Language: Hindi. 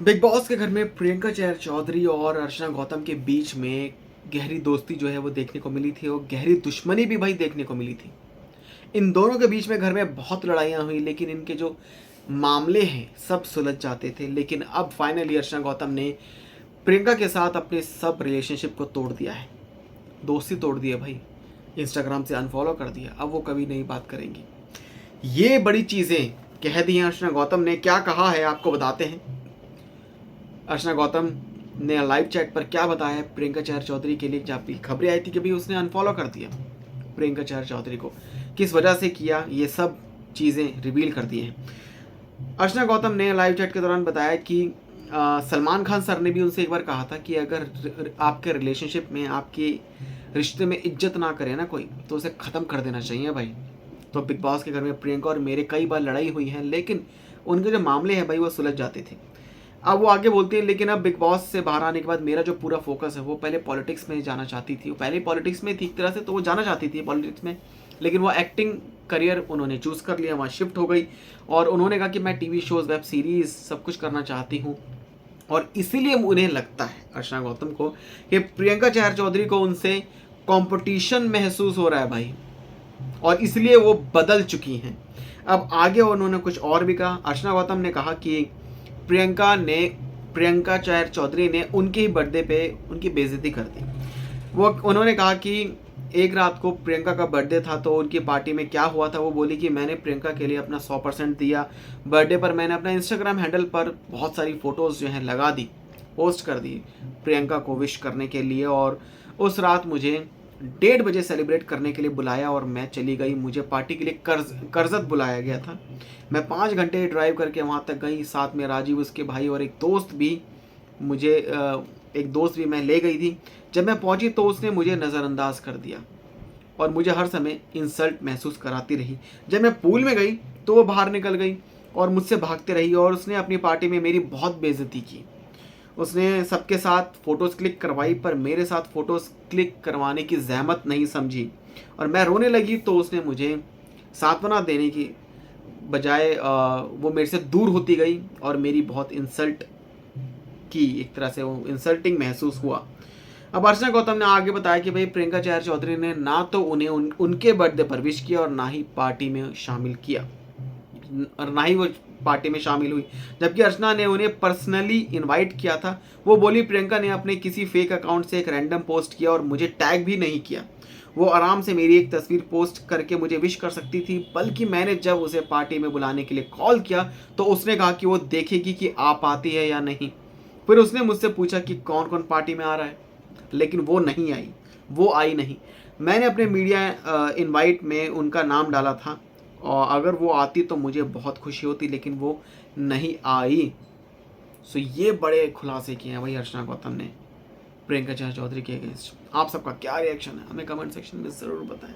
बिग बॉस के घर में प्रियंका चैर चौधरी और अर्चना गौतम के बीच में गहरी दोस्ती जो है वो देखने को मिली थी और गहरी दुश्मनी भी भाई देखने को मिली थी। इन दोनों के बीच में घर में बहुत लड़ाइयाँ हुई, लेकिन इनके जो मामले हैं सब सुलझ जाते थे। लेकिन अब फाइनली अर्चना गौतम ने प्रियंका के साथ अपने सब रिलेशनशिप को तोड़ दिया है, दोस्ती तोड़ दी है भाई। इंस्टाग्राम से अनफॉलो कर दिया, अब वो कभी नहीं बात करेंगी। ये बड़ी चीज़ें कह दी हैं अर्चना गौतम ने। क्या कहा है आपको बताते हैं। अर्चना गौतम ने लाइव चैट पर क्या बताया प्रियंका चैर चौधरी के लिए, जहाँ भी खबरें आई थी कि भाई उसने अनफॉलो कर दिया प्रियंका चैर चौधरी को, किस वजह से किया, ये सब चीज़ें रिवील कर दी हैं। अर्चना गौतम ने लाइव चैट के दौरान बताया कि सलमान खान सर ने भी उनसे एक बार कहा था कि अगर आपके रिलेशनशिप में, आपके रिश्ते में इज्जत ना करे ना कोई, तो उसे ख़त्म कर देना चाहिए भाई। तो बिग बॉस के घर में प्रियंका और मेरे कई बार लड़ाई हुई है, लेकिन उनके जो मामले हैं भाई वो सुलझ जाते थे। अब वो आगे बोलती है, लेकिन अब बिग बॉस से बाहर आने के बाद मेरा जो पूरा फोकस है, वो पहले पॉलिटिक्स में जाना चाहती थी। वो पहले पॉलिटिक्स में थी एक तरह से, तो वो जाना चाहती थी पॉलिटिक्स में, लेकिन वो एक्टिंग करियर उन्होंने चूज़ कर लिया, वहाँ शिफ्ट हो गई। और उन्होंने कहा कि मैं टीवी शोज़, वेब सीरीज़ सब कुछ करना चाहती हूँ। और इसीलिए उन्हें लगता है, अर्चना गौतम को, कि प्रियंका चैर चौधरी को उनसे कंपटीशन महसूस हो रहा है भाई, और इसलिए वो बदल चुकी हैं। अब आगे उन्होंने कुछ और भी कहा। अर्चना गौतम ने कहा कि प्रियंका चैर चौधरी ने उनके ही बर्थडे पे उनकी बेइज्जती कर दी। उन्होंने कहा कि एक रात को प्रियंका का बर्थडे था, तो उनकी पार्टी में क्या हुआ था, वो बोली कि मैंने प्रियंका के लिए अपना 100% दिया। बर्थडे पर मैंने अपना इंस्टाग्राम हैंडल पर बहुत सारी फ़ोटोज़ जो हैं लगा दी, पोस्ट कर दी प्रियंका को विश करने के लिए। और उस रात मुझे 1:30 बजे सेलिब्रेट करने के लिए बुलाया और मैं चली गई। मुझे पार्टी के लिए करजत बुलाया गया था। मैं 5 घंटे ड्राइव करके वहाँ तक गई, साथ में राजीव, उसके भाई और एक दोस्त भी मैं ले गई थी। जब मैं पहुँची तो उसने मुझे नज़रअंदाज कर दिया और मुझे हर समय इंसल्ट महसूस कराती रही। जब मैं पूल में गई तो वो बाहर निकल गई और मुझसे भागते रही, और उसने अपनी पार्टी में मेरी बहुत बेइज्जती की। उसने सबके साथ फ़ोटोज़ क्लिक करवाई, पर मेरे साथ फ़ोटोज़ क्लिक करवाने की ज़हमत नहीं समझी, और मैं रोने लगी तो उसने मुझे सांत्वना देने की बजाय वो मेरे से दूर होती गई और मेरी बहुत इंसल्ट की। एक तरह से वो इंसल्टिंग महसूस हुआ। अब अर्चना गौतम ने आगे बताया कि भाई प्रियंका चैर चौधरी ने ना तो उन्हें उनके बर्थडे पर विश किया और ना ही पार्टी में शामिल किया, और ना ही वो पार्टी में शामिल हुई। जबकि अर्चना ने उन्हें पर्सनली इनवाइट किया था। वो बोली प्रियंका ने अपने किसी फेक अकाउंट से एक रैंडम पोस्ट किया और मुझे टैग भी नहीं किया। वो आराम से मेरी एक तस्वीर पोस्ट करके मुझे विश कर सकती थी, बल्कि मैंने जब उसे पार्टी में बुलाने के लिए कॉल किया तो उसने कहा कि वो देखेगी कि आप आती है या नहीं। फिर उसने मुझसे पूछा कि कौन कौन पार्टी में आ रहा है, लेकिन वो नहीं आई, वो आई नहीं। मैंने अपने मीडिया इनवाइट में उनका नाम डाला था, और अगर वो आती तो मुझे बहुत खुशी होती, लेकिन वो नहीं आई। सो ये बड़े खुलासे किए हैं भाई अर्चना गौतम ने प्रियंका चैर चौधरी के अगेंस्ट। आप सबका क्या रिएक्शन है, हमें कमेंट सेक्शन में ज़रूर बताएं।